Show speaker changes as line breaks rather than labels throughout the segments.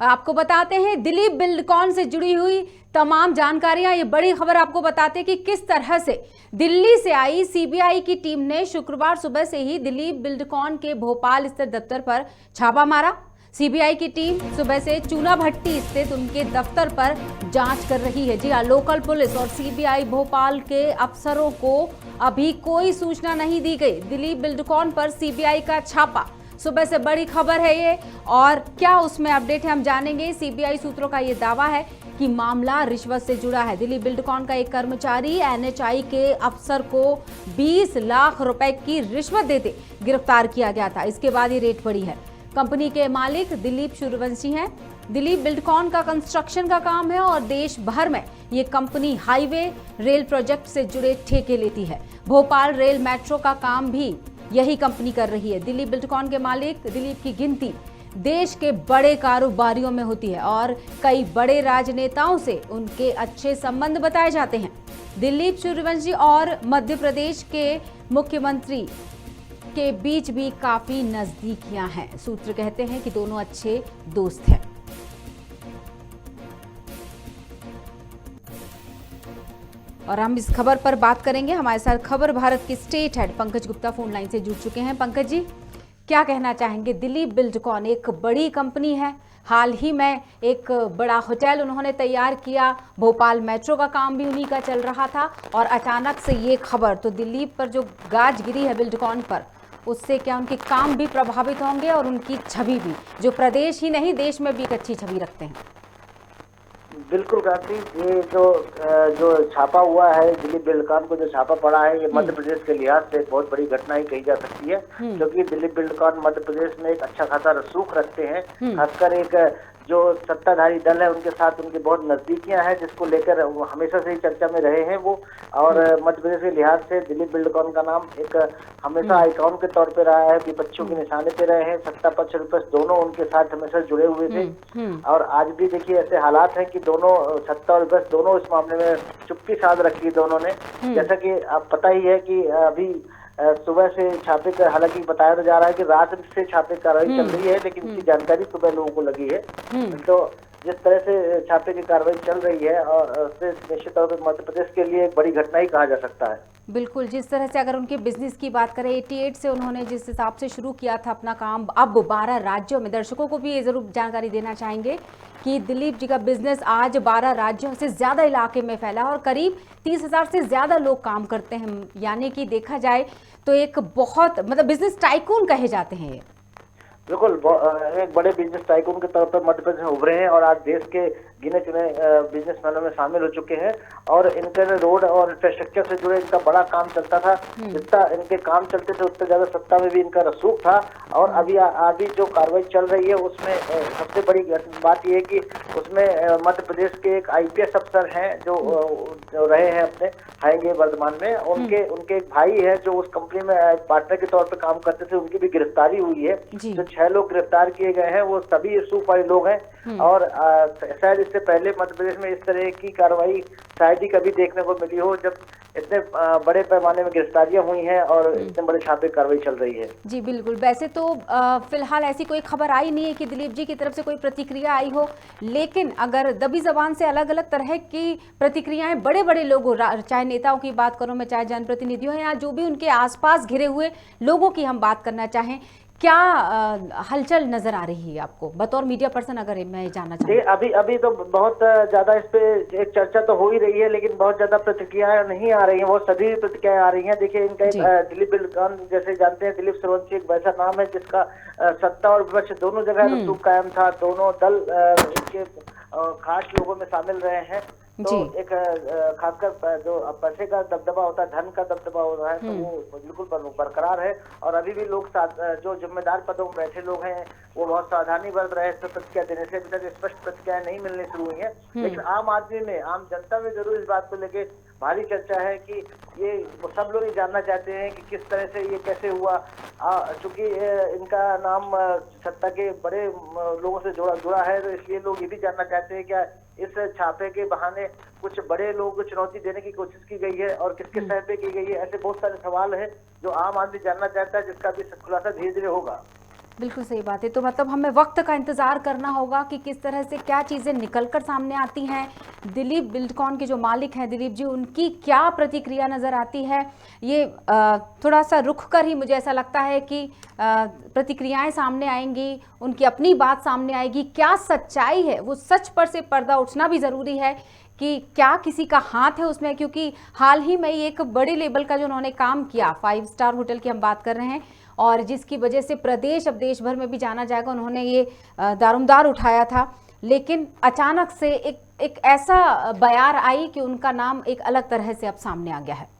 आपको बताते हैं दिलीप बिल्डकॉन से जुड़ी हुई तमाम जानकारियां। ये बड़ी खबर आपको बताते हैं कि किस तरह से दिल्ली से आई सीबीआई की टीम ने शुक्रवार सुबह से ही दिलीप बिल्डकॉन के भोपाल स्थित दफ्तर पर छापा मारा। सीबीआई की टीम सुबह से चूना भट्टी स्थित उनके दफ्तर पर जांच कर रही है। जी हां, लोकल पुलिस और सीबीआई भोपाल के अफसरों को अभी कोई सूचना नहीं दी गई। दिलीप बिल्डकॉन पर सीबीआई का छापा, सुबह से बड़ी खबर है ये, और क्या उसमें अपडेट है हम जानेंगे। सीबीआई सूत्रों का ये दावा है कि मामला रिश्वत से जुड़ा है। दिलीप बिल्डकॉन का एक कर्मचारी एनएचआई के अफसर को 20 लाख रुपए की रिश्वत देते गिरफ्तार किया गया था। इसके बाद ये रेड पड़ी है। कंपनी के मालिक दिलीप सूर्यवंशी हैं। दिलीप बिल्डकॉन का कंस्ट्रक्शन का काम है और देश भर में ये कंपनी हाईवे रेल प्रोजेक्ट से जुड़े ठेके लेती है। भोपाल रेल मेट्रो का काम भी यही कंपनी कर रही है। दिलीप बिल्डकॉन के मालिक दिलीप की गिनती देश के बड़े कारोबारियों में होती है और कई बड़े राजनेताओं से उनके अच्छे संबंध बताए जाते हैं। दिलीप सूर्यवंशी और मध्य प्रदेश के मुख्यमंत्री के बीच भी काफी नजदीकियां हैं। सूत्र कहते हैं कि दोनों अच्छे दोस्त हैं। और हम इस खबर पर बात करेंगे। हमारे साथ खबर भारत के state head Pankaj Gupta phone line से जुड़ चुके हैं। पंकज जी, क्या कहना चाहेंगे? दिलीप बिल्डकॉन एक बड़ी कंपनी है, हाल ही में एक बड़ा होटल उन्होंने तैयार किया, भोपाल मेट्रो का काम भी उन्हीं का चल रहा था, और अचानक से ये खबर, तो दिलीप पर जो गाज गिरी है बिल्डकॉन पर, उससे क्या उनके काम भी प्रभावित होंगे और उनकी छवि भी, जो प्रदेश ही नहीं देश में भी एक अच्छी छवि रखते हैं?
बिल्कुल काफी, ये जो छापा हुआ है, दिलीप बिल्डकॉन को जो छापा पड़ा है, ये मध्य प्रदेश के लिहाज से एक बहुत बड़ी घटना ही कही जा सकती है, क्योंकि दिलीप बिल्डकॉन मध्य प्रदेश में एक अच्छा खासा रसूख रखते हैं। खासकर एक जो सत्ताधारी दल है उनके साथ उनकी बहुत नजदीकियां हैं, जिसको लेकर वो हमेशा से ही चर्चा में रहे हैं वो। और मध्य प्रदेश के लिहाज से दिलीप बिल्डकॉन का नाम एक हमेशा आइकॉन के तौर पे रहा है, विपक्षियों के निशाने पे रहे हैं। सत्ता पक्ष विपक्ष दोनों उनके साथ हमेशा जुड़े हुए थे। और आज भी देखिए ऐसे हालात हैं कि दोनों सत्ता और विपक्ष दोनों इस मामले में चुप्पी साध रखी दोनों ने। जैसा कि आप पता ही है कि अभी सुबह से छापे का, हालांकि बताया तो जा रहा है कि रात से छापे कार्रवाई चल रही है, लेकिन इसकी जानकारी सुबह लोगों को लगी है। तो जिस तरह से छापे की कार्रवाई चल रही है, और उससे निश्चित तौर पर मध्य प्रदेश के लिए एक बड़ी घटना ही कहा जा सकता है।
बिल्कुल, जिस तरह से अगर उनके बिजनेस की बात करें, 88 से उन्होंने जिस हिसाब से शुरू किया था अपना काम, अब 12 राज्यों में, दर्शकों को भी ये जरूर जानकारी देना चाहेंगे कि दिलीप जी का बिजनेस आज 12 राज्यों से ज्यादा इलाके में फैला है और करीब 30,000 से ज्यादा लोग काम करते हैं। यानी कि देखा जाए तो एक बहुत बिजनेस टाइकून कहे जाते हैं ये।
बिल्कुल, एक बड़े बिजनेस टाइकून के तौर पर मध्य प्रदेश में उभरे हैं और आज देश के गिने चुने बिजनेसमैनों में शामिल हो चुके हैं। और इनके रोड और इंफ्रास्ट्रक्चर से जुड़े इनका बड़ा काम चलता था। जितना इनके काम चलते थे उतने ज्यादा सत्ता में भी इनका रसूख था। और अभी जो कार्रवाई चल रही है उसमें सबसे बड़ी बात यह है कि उसमें मध्य प्रदेश के एक आईपीएस अफसर हैं जो रहे हैं अपने हाईवे वर्धमान में, उनके एक भाई है जो उस कंपनी में पार्टनर के तौर पर काम करते थे, उनकी भी गिरफ्तारी हुई है। जो 6 लोग गिरफ्तार किए गए हैं वो सभी सूख वाले लोग हैं। और शायद इससे पहले मध्य प्रदेश में इस तरह की कार्रवाई शायद ही कभी देखने को मिली हो, जब इतने बड़े पैमाने में गिरफ्तारियां हुई हैं और इतने बड़े छापे कार्रवाई चल रही है।
जी बिल्कुल, वैसे तो फिलहाल ऐसी कोई खबर आई नहीं है कि दिलीप जी की तरफ से कोई प्रतिक्रिया आई हो, लेकिन अगर दबी जबान से अलग अलग तरह की प्रतिक्रियाएं बड़े बड़े लोगों, चाहे नेताओं की बात करो मैं, चाहे जनप्रतिनिधियों या जो भी उनके आसपास घिरे हुए लोगों की हम बात करना चाहें, क्या हलचल नजर आ रही है आपको बतौर मीडिया पर्सन, अगर मैं जानना चाहूँ?
अभी तो बहुत ज्यादा इस पे एक चर्चा तो हो ही रही है, लेकिन बहुत ज्यादा प्रतिक्रियाएं नहीं आ रही हैं। बहुत सभी प्रतिक्रियाएं आ रही हैं। देखिए, इनका दिलीप बिल्डकॉन जैसे जानते हैं, दिलीप सूर्यवंशी एक वैसा नाम है जिसका सत्ता और विपक्ष दोनों जगह रसूख कायम था। दोनों दल इनके खास लोगों में शामिल रहे हैं। तो एक खासकर जो पैसे का दबदबा होता है, धन का दबदबा होता है, तो वो बिल्कुल बरकरार है। और अभी भी लोग जो जिम्मेदार पदों में बैठे लोग हैं वो बहुत सावधानी बरत रहे हैं। प्रतिक्रिया देने से अभी तक स्पष्ट प्रतिक्रियाएं नहीं मिलनी शुरू हुई है, लेकिन आम आदमी में, आम जनता में जरूर इस बात को लेके भारी चर्चा है कि ये सब लोग ये जानना चाहते हैं कि किस तरह से ये कैसे हुआ। चूंकि इनका नाम सत्ता के बड़े लोगों से जुड़ा है, तो इसलिए लोग ये भी जानना चाहते हैं क्या इस छापे के बहाने कुछ बड़े लोगों को चुनौती देने की कोशिश की गई है और किसके सह पे की गई है। ऐसे बहुत सारे सवाल हैं जो आम आदमी जानना चाहता है, जिसका भी खुलासा धीरे धीरे होगा।
बिल्कुल सही बात है। तो मतलब हमें वक्त का इंतज़ार करना होगा कि किस तरह से क्या चीज़ें निकलकर सामने आती हैं। दिलीप बिल्डकॉन के जो मालिक हैं दिलीप जी, उनकी क्या प्रतिक्रिया नज़र आती है, ये थोड़ा सा रुक कर ही मुझे ऐसा लगता है कि प्रतिक्रियाएं सामने आएंगी, उनकी अपनी बात सामने आएगी। क्या सच्चाई है, वो सच पर से पर्दा उठना भी ज़रूरी है कि क्या किसी का हाथ है उसमें, क्योंकि हाल ही में एक बड़े लेवल का जो उन्होंने काम किया, 5 स्टार होटल की हम बात कर रहे हैं, और जिसकी वजह से प्रदेश अब देश भर में भी जाना जाएगा। उन्होंने ये दारोमदार उठाया था, लेकिन अचानक से एक ऐसा बयार आई कि उनका नाम एक अलग तरह से अब सामने आ गया है।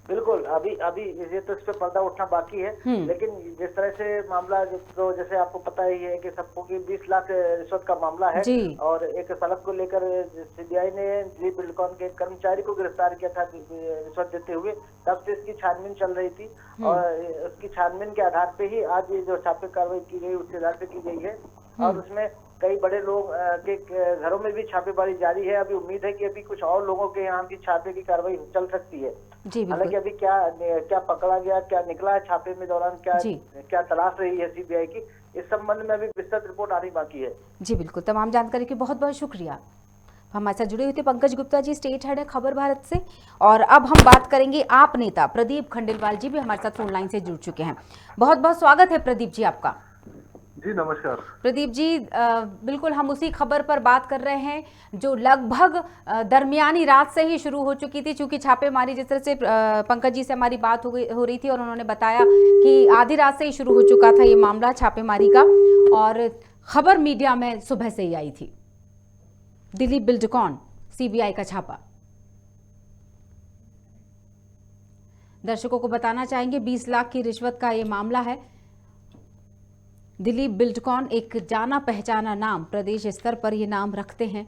बिल्कुल, अभी अभी ये तो इस पे पर्दा उठना बाकी है, लेकिन जिस तरह से मामला तो जैसे आपको पता ही है कि सबको कि 20 लाख रिश्वत का मामला है, और एक सड़क को लेकर सीबीआई ने दिलीप बिल्डकॉन के कर्मचारी को गिरफ्तार किया था रिश्वत देते हुए। तब से इसकी छानबीन चल रही थी, और उसकी छानबीन के आधार पे ही आज ये जो छापे कार्रवाई की गई उसके आधार पे की गई है, और उसमें कई बड़े लोग के घरों में भी छापेमारी जारी है। अभी उम्मीद है कि अभी कुछ और लोगों के यहाँ भी छापे की कार्रवाई चल सकती है। हालांकि अभी क्या पकड़ा गया, क्या निकला है छापे में दौरान, क्या तलाश रही है सीबीआई की, इस संबंध में अभी विस्तृत रिपोर्ट आनी बाकी है।
जी बिल्कुल, तमाम जानकारी के बहुत बहुत शुक्रिया। हमारे साथ जुड़े हुए थे पंकज गुप्ता जी, स्टेट हेड है खबर भारत से। और अब हम बात करेंगे आप नेता प्रदीप खंडेलवाल जी भी हमारे साथ फोन लाइन से जुड़ चुके हैं। बहुत बहुत स्वागत है प्रदीप जी आपका।
जी नमस्कार
प्रदीप जी, बिल्कुल हम उसी खबर पर बात कर रहे हैं जो लगभग दरमियानी रात से ही शुरू हो चुकी थी, चूंकि छापेमारी जिस तरह से पंकज जी से हमारी बात हो रही थी और उन्होंने बताया कि आधी रात से ही शुरू हो चुका था ये मामला छापेमारी का, और खबर मीडिया में सुबह से ही आई थी। दिलीप बिल्डकॉन, सीबीआई का छापा। दर्शकों को बताना चाहेंगे 20 लाख की रिश्वत का ये मामला है। दिलीप बिल्डकॉन एक जाना पहचाना नाम, प्रदेश स्तर पर ये नाम रखते हैं,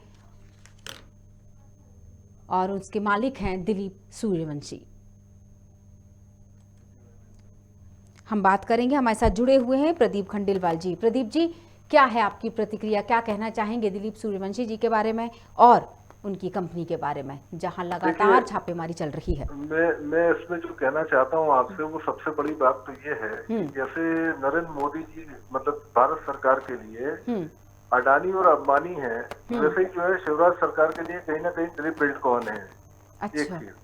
और उसके मालिक हैं दिलीप सूर्यवंशी। हम बात करेंगे, हमारे साथ जुड़े हुए हैं प्रदीप खंडेलवाल जी। प्रदीप जी, क्या है आपकी प्रतिक्रिया, क्या कहना चाहेंगे दिलीप सूर्यवंशी जी के बारे में और उनकी कंपनी के बारे में, जहां लगातार छापेमारी चल रही है?
मैं इसमें जो कहना चाहता हूं आपसे, वो सबसे बड़ी बात तो ये है कि जैसे नरेंद्र मोदी जी मतलब भारत सरकार के लिए अडानी और अंबानी है, वैसे ही जो है शिवराज सरकार के लिए कहीं ना कहीं दिलीप बिल्डकॉन है।
अच्छा।
एक चीज।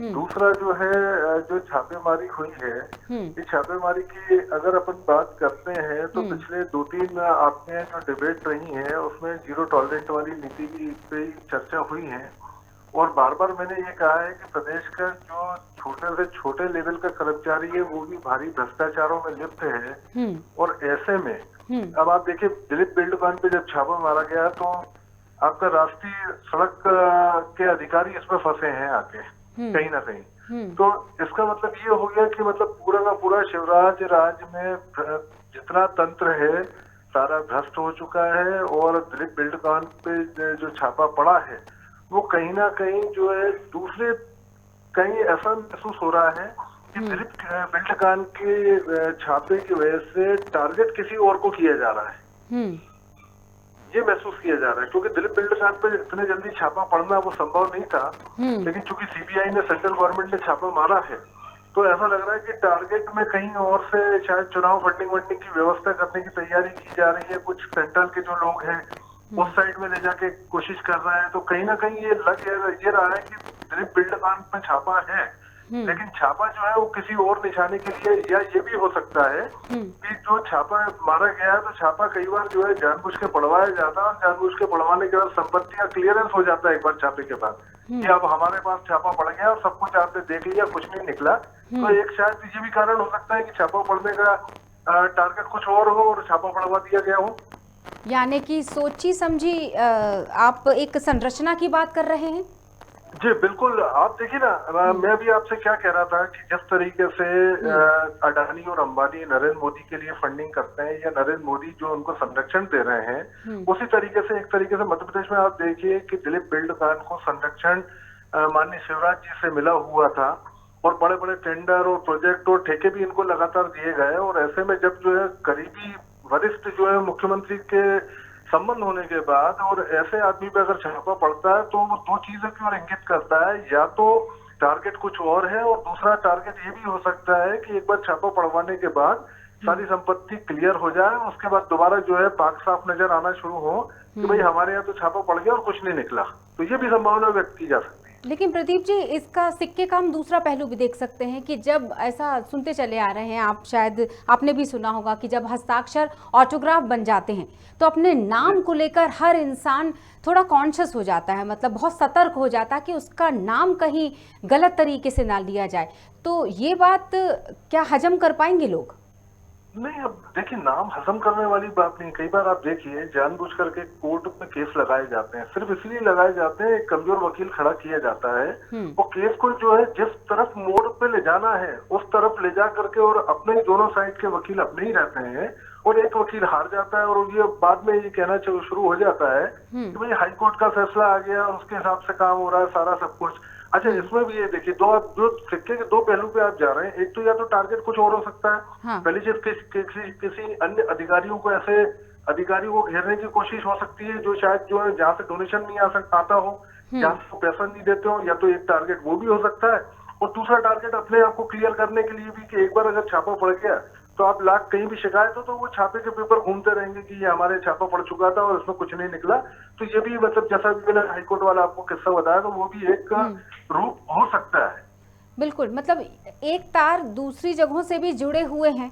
दूसरा जो है, जो छापेमारी हुई है, ये छापेमारी की अगर अपन बात करते हैं तो पिछले 2-3 आपने जो डिबेट रही है उसमें जीरो टॉलरेंट वाली नीति की पे चर्चा हुई है, और बार बार मैंने ये कहा है कि प्रदेश का जो छोटे से छोटे लेवल का कर्मचारी है वो भी भारी भ्रष्टाचारों में लिप्त है। और ऐसे में अब आप देखिए, दिलीप बिल्डकॉन पे जब छापा मारा गया तो आपका राष्ट्रीय सड़क के अधिकारी इसमें फंसे हैं आके कहीं ना कहीं। तो इसका मतलब ये हो गया कि मतलब पूरा का पूरा शिवराज राज्य में जितना तंत्र है सारा भ्रष्ट हो चुका है, और दिलीप बिल्डकॉन पे जो छापा पड़ा है वो कहीं ना कहीं जो है दूसरे कहीं ऐसा महसूस हो रहा है कि दिलीप बिल्डकॉन के छापे की वजह से टारगेट किसी और को किया जा रहा है, ये महसूस किया जा रहा है। क्योंकि दिलीप बिल्डकॉन पे इतने जल्दी छापा पड़ना वो संभव नहीं था, लेकिन चूंकि सीबीआई ने, सेंट्रल गवर्नमेंट ने छापा मारा है, तो ऐसा लग रहा है कि टारगेट में कहीं और से शायद चुनाव फंडिंग की व्यवस्था करने की तैयारी की जा रही है। कुछ सेंट्रल के जो लोग हैं उस साइड में ले जाके कोशिश कर रहा है। तो कहीं ना कहीं ये लग ये रहा है कि दिलीप बिल्डकॉन पे छापा है, लेकिन छापा जो है वो किसी और निशाने के लिए, या ये भी हो सकता है कि जो छापा मारा गया है तो छापा कई बार जो है जानबूझ के पड़वाया जाता है, और जानबूझ के पड़वाने के बाद संपत्ति का क्लियरेंस हो जाता है एक बार छापे के बाद कि अब हमारे पास छापा पड़ गया और सब कुछ आपने देख लिया, कुछ नहीं निकला। तो एक शायद ये भी कारण हो सकता है कि छापा पड़ने का टारगेट कुछ और हो और छापा पड़वा दिया गया हो।
यानी कि सोची समझी आप एक संरचना की बात कर रहे हैं?
जी बिल्कुल। आप देखिए ना, मैं भी आपसे क्या कह रहा था कि जिस तरीके से अडानी और अंबानी नरेंद्र मोदी के लिए फंडिंग करते हैं, या नरेंद्र मोदी जो उनको संरक्षण दे रहे हैं, उसी तरीके से एक तरीके से मध्य प्रदेश में आप देखिए कि दिलीप बिल्डकॉन को संरक्षण माननीय शिवराज जी से मिला हुआ था, और बड़े बड़े टेंडर और प्रोजेक्ट और ठेके भी इनको लगातार दिए गए। और ऐसे में जब जो है करीबी वरिष्ठ जो है मुख्यमंत्री के संबंध होने के बाद और ऐसे आदमी पे अगर छापा पड़ता है तो वो दो चीजों की ओर इंगित करता है, या तो टारगेट कुछ और है, और दूसरा टारगेट ये भी हो सकता है कि एक बार छापा पड़वाने के बाद सारी संपत्ति क्लियर हो जाए, उसके बाद दोबारा जो है पाक साफ नजर आना शुरू हो कि भाई हमारे यहाँ तो छापा पड़ गया और कुछ नहीं निकला, तो ये भी संभावना व्यक्त की जा सकती है।
लेकिन प्रदीप जी, इसका सिक्के का हम दूसरा पहलू भी देख सकते हैं कि जब ऐसा सुनते चले आ रहे हैं, आप शायद आपने भी सुना होगा कि जब हस्ताक्षर ऑटोग्राफ बन जाते हैं तो अपने नाम को लेकर हर इंसान थोड़ा कॉन्शियस हो जाता है, मतलब बहुत सतर्क हो जाता है कि उसका नाम कहीं गलत तरीके से ना लिया जाए। तो ये बात क्या हजम कर पाएंगे लोग?
नहीं, अब देखिए, नाम हजम करने वाली बात नहीं। कई बार आप देखिए जानबूझ करके कोर्ट में केस लगाए जाते हैं, सिर्फ इसलिए लगाए जाते हैं, एक कमजोर वकील खड़ा किया जाता है, वो केस को जो है जिस तरफ मोड़ पे ले जाना है उस तरफ ले जा करके, और अपने ही दोनों साइड के वकील अपने ही रहते हैं, और एक वकील हार जाता है और ये बाद में ये कहना शुरू हो जाता है कि भाई हाई कोर्ट का फैसला आ गया, उसके हिसाब से काम हो रहा है सारा सब कुछ। अच्छा, इसमें भी ये देखिए, जो सिक्के के दो पहलू पे आप जा रहे हैं, एक तो या तो टारगेट कुछ और हो सकता है,
हाँ।
पहली चीज किसी अन्य अधिकारियों को, ऐसे अधिकारियों को घेरने की कोशिश हो सकती है जो शायद जो है जहाँ से डोनेशन नहीं आता हो, जहाँ से पैसा नहीं देते हो, या तो एक टारगेट वो भी हो सकता है, और दूसरा टारगेट अपने आप को क्लियर करने के लिए भी कि एक बार अगर छापा पड़ गया तो आप लाख कहीं भी शिकायत हो तो वो छापे के पेपर घूमते रहेंगे कि ये हमारे छापा पड़ चुका था और इसमें कुछ नहीं निकला। तो ये भी मतलब जैसा भी मैंने हाईकोर्ट वाला आपको किस्सा बताया, तो वो भी एक रूप हो सकता है।
बिल्कुल, मतलब एक तार दूसरी जगहों से भी जुड़े हुए हैं,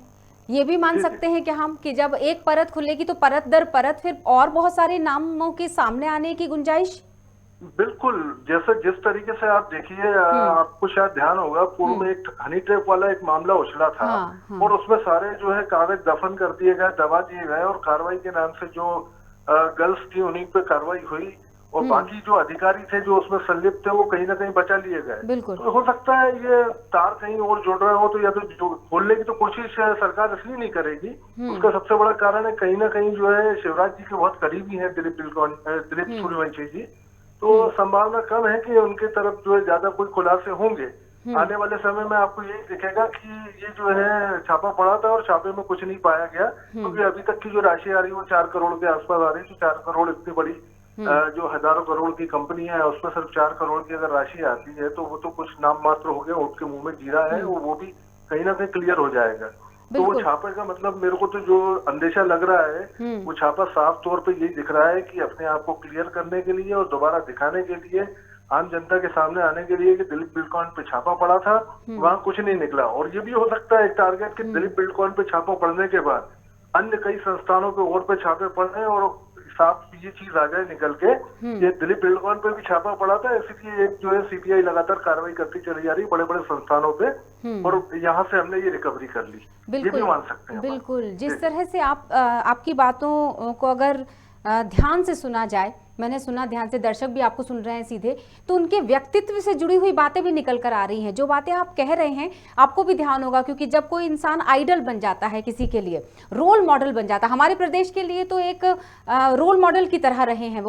ये भी मान सकते हैं कि हम, कि जब एक परत खुलेगी तो परत दर परत फिर और बहुत सारे नामों के सामने आने की गुंजाइश।
बिल्कुल, जैसे जिस तरीके से आप देखिए, आपको शायद ध्यान होगा, पूर्व में एक हनी ट्रैप वाला एक मामला उछला था, और उसमें सारे जो है कागज दफन कर दिए गए, दबा दिए गए, और कार्रवाई के नाम से जो गर्ल्स थी उन्हीं पे कार्रवाई हुई, और बाकी जो अधिकारी थे जो उसमें संलिप्त थे वो कहीं ना कहीं बचा लिए गए। तो हो सकता है ये तार कहीं और जुड़ रहा हो, तो या तो खोलने की तो कोशिश सरकार इसलिए नहीं करेगी, उसका सबसे बड़ा कारण है कहीं ना कहीं जो है शिवराज जी के बहुत करीबी है दिलीप सूर्यवंशी जी, तो संभावना कम है कि उनके तरफ जो है ज्यादा कोई खुलासे होंगे। आने वाले समय में आपको ये दिखेगा कि ये जो है छापा पड़ा था और छापे में कुछ नहीं पाया गया, क्योंकि अभी तक की जो राशि आ रही है वो 4 करोड़ के आसपास आ रही है। 4 करोड़ इतनी बड़ी जो हजारों करोड़ की कंपनी है, उसमें सिर्फ 4 करोड़ की अगर राशि आती है तो वो तो कुछ नाम मात्र हो गया, ऊँट के मुंह में जीरा है, वो भी कहीं ना कहीं क्लियर हो जाएगा। तो वो छापे का मतलब मेरे को तो जो अंदेशा लग रहा है, वो छापा साफ तौर पे यही दिख रहा है कि अपने आप को क्लियर करने के लिए और दोबारा दिखाने के लिए, आम जनता के सामने आने के लिए कि दिलीप बिल्डकॉन पे छापा पड़ा था, वहाँ कुछ नहीं निकला। और ये भी हो सकता है एक टारगेट कि दिलीप बिल्डकॉन पे छापा पड़ने के बाद अन्य कई संस्थानों पे और पे छापे पड़े और साफ ये चीज आ जाए निकल के, ये दिलीप बिल्डकॉन पे भी छापा पड़ा था, इसलिए एक जो है सीबीआई लगातार कार्रवाई करती चली जा रही बड़े बड़े संस्थानों पे, और यहाँ से हमने ये रिकवरी कर ली। ये भी मान सकते हैं।
बिल्कुल, जिस तरह से आपकी बातों को अगर ध्यान से सुना जाए, मैंने सुना ध्यान से, दर्शक भी आपको सुन रहे हैं सीधे, तो उनके व्यक्तित्व से जुड़ी हुई बातें भी निकल कर आ रही हैं। जो बातें आप कह रहे हैं आपको भी ध्यान होगा, क्योंकि जब कोई इंसान आइडल बन जाता है, किसी के लिए रोल मॉडल बन जाता है, हमारे प्रदेश के लिए तो एक रोल मॉडल की तरह रहे हैं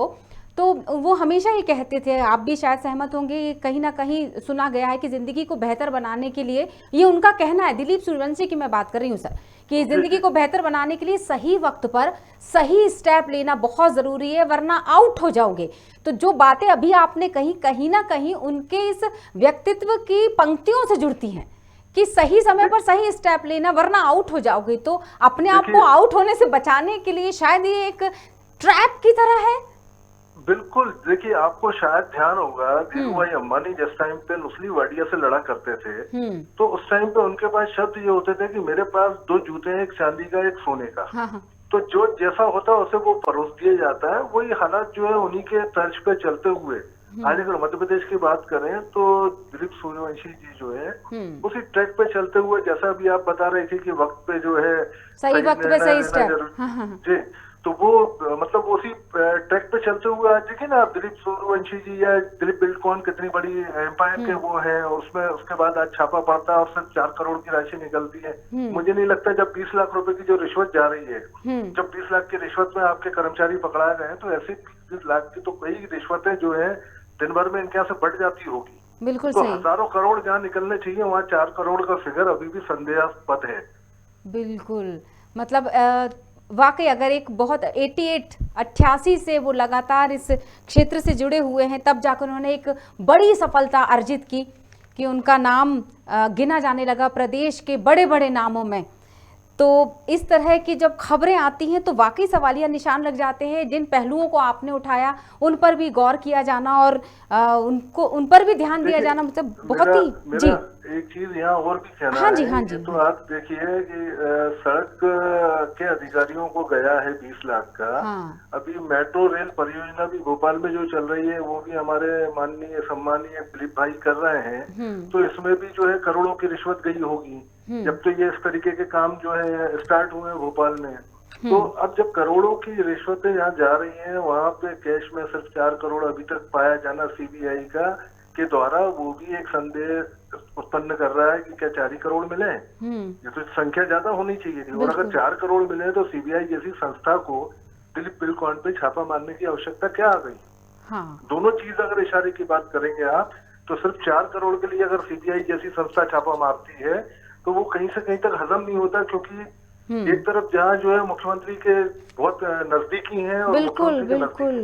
तो वो हमेशा ही कहते थे, आप भी शायद सहमत होंगे, कहीं ना कहीं सुना गया है कि जिंदगी को बेहतर बनाने के लिए, ये उनका कहना है, दिलीप सूर्यवंशी की मैं बात कर रही हूँ सर, कि जिंदगी को बेहतर बनाने के लिए सही वक्त पर सही स्टेप लेना बहुत जरूरी है, वरना आउट हो जाओगे। तो जो बातें अभी आपने कहीं ना कहीं उनके इस व्यक्तित्व की पंक्तियों से जुड़ती हैं कि सही समय पर सही स्टेप लेना, वरना आउट हो जाओगे। तो अपने आप को आउट होने से बचाने के लिए शायद ये एक ट्रैप की तरह है।
बिल्कुल, देखिए, आपको शायद ध्यान होगा धीरू भाई अंबानी जिस टाइम पे नुस्ली वाडिया से लड़ा करते थे, तो उस टाइम पे उनके पास शब्द ये होते थे कि मेरे पास 2 जूते हैं, एक चांदी का एक सोने का। तो जो जैसा होता है उसे वो परोस दिया जाता है। वही हालात जो है उन्हीं के तर्ज पे चलते हुए आज अगर मध्य प्रदेश की बात करें तो दिलीप सूर्यवंशी जी जो है उसी ट्रैक पे चलते हुए, जैसा अभी आप बता रहे थे कि वक्त पे जो है
सही वक्त पे सही स्टेप
जी, तो वो मतलब उसी ट्रैक पे चलते हुए आज देखिए ना आप, दिलीप सूर्यवंशी जी या दिलीप बिल्डकॉन कितनी बड़ी एम्पायर के वो है, उसमें उसके बाद आज छापा पड़ता है और सिर्फ 4 करोड़ की राशि निकलती है। मुझे नहीं लगता जब 20 लाख रुपए की जो रिश्वत जा रही है, जब 20 लाख की रिश्वत में आपके कर्मचारी पकड़ा गए तो ऐसी 20 लाख की तो कई रिश्वतें जो है दिन भर में इनके यहाँ से बढ़ जाती होगी।
बिल्कुल
तो
सही।
हजारों करोड़ जहाँ निकलने चाहिए वहाँ 4 करोड़ का फिगर अभी भी संदेहास्पद है।
बिल्कुल, मतलब वाकई अगर एक बहुत 88 से वो लगातार इस क्षेत्र से जुड़े हुए हैं, तब जाकर उन्होंने एक बड़ी सफलता अर्जित की कि उनका नाम गिना जाने लगा प्रदेश के बड़े बड़े नामों में। तो इस तरह की जब खबरें आती हैं तो वाकई सवालिया निशान लग जाते हैं। जिन पहलुओं को आपने उठाया उन पर भी गौर किया जाना और उन पर भी ध्यान दिया जाना, मतलब बहुत ही जी।
एक चीज यहाँ और भी कहना
हाँ जी,
है,
हाँ जी।
तो आप देखिए कि सड़क के अधिकारियों को गया है 20 लाख का।
हाँ।
अभी मेट्रो रेल परियोजना भी भोपाल में जो चल रही है वो भी हमारे माननीय सम्मानीय दिलीप भाई कर रहे हैं, तो इसमें भी जो है करोड़ों की रिश्वत गई होगी जब तो ये इस तरीके के काम जो है स्टार्ट हुए हैं भोपाल में। तो अब जब करोड़ों की रिश्वतें यहाँ जा रही हैं, वहाँ पे कैश में सिर्फ 4 करोड़ अभी तक पाया जाना सीबीआई का के द्वारा, वो भी एक संदेह उत्पन्न कर रहा है कि क्या 4 ही करोड़ मिले। ये तो संख्या ज्यादा होनी चाहिए थी, और अगर 4 करोड़ मिले तो सीबीआई जैसी संस्था को दिलीप बिल्डकॉन पे छापा मारने की आवश्यकता क्या आ गई।
हाँ। दोनों
चीज अगर इशारे की बात करेंगे आप, तो सिर्फ 4 करोड़ के लिए अगर सीबीआई जैसी संस्था छापा मारती है तो वो कहीं से कहीं तक हजम नहीं होता, क्योंकि एक तरफ जहाँ जो है मुख्यमंत्री के बहुत नजदीकी हैं और
बिल्कुल बिल्कुल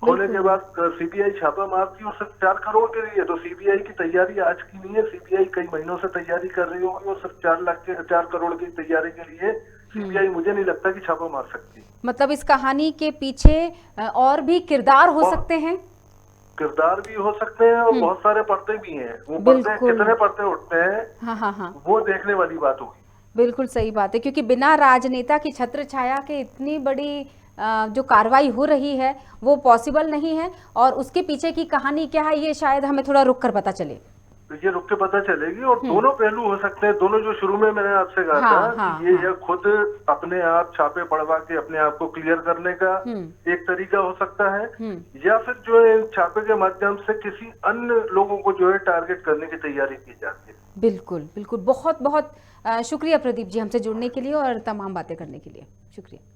होने के बाद सीबीआई छापा मारती है और सिर्फ 4 करोड़ के लिए। तो सीबीआई की तैयारी आज की नहीं है, सीबीआई कई महीनों से तैयारी कर रही होगी और सिर्फ 4 करोड़ की तैयारी के लिए सीबीआई मुझे नहीं लगता कि छापा मार सकती।
मतलब इस कहानी के पीछे और भी किरदार हो सकते हैं,
किरदार भी हो सकते हैं और बहुत सारे पर्दे भी हैं। वो पर्दे कितने पर्दे उठते हैं, हाँ, वो देखने वाली बात होगी।
बिल्कुल सही बात है, क्योंकि बिना राजनेता की छत्र छाया के इतनी बड़ी जो कार्रवाई हो रही है वो पॉसिबल नहीं है, और उसके पीछे की कहानी क्या है ये शायद हमें थोड़ा रुक कर पता चले।
ये रुक के पता चलेगी, और दोनों पहलू हो सकते हैं। दोनों जो शुरू में मैंने आपसे कहा था कि ये खुद अपने आप छापे पड़वा के अपने आप को क्लियर करने का एक तरीका हो सकता है, या फिर जो है छापे के माध्यम से किसी अन्य लोगों को जो है टारगेट करने की तैयारी की जाती है।
बिल्कुल बिल्कुल, बहुत बहुत शुक्रिया प्रदीप जी हमसे जुड़ने के लिए और तमाम बातें करने के लिए। शुक्रिया।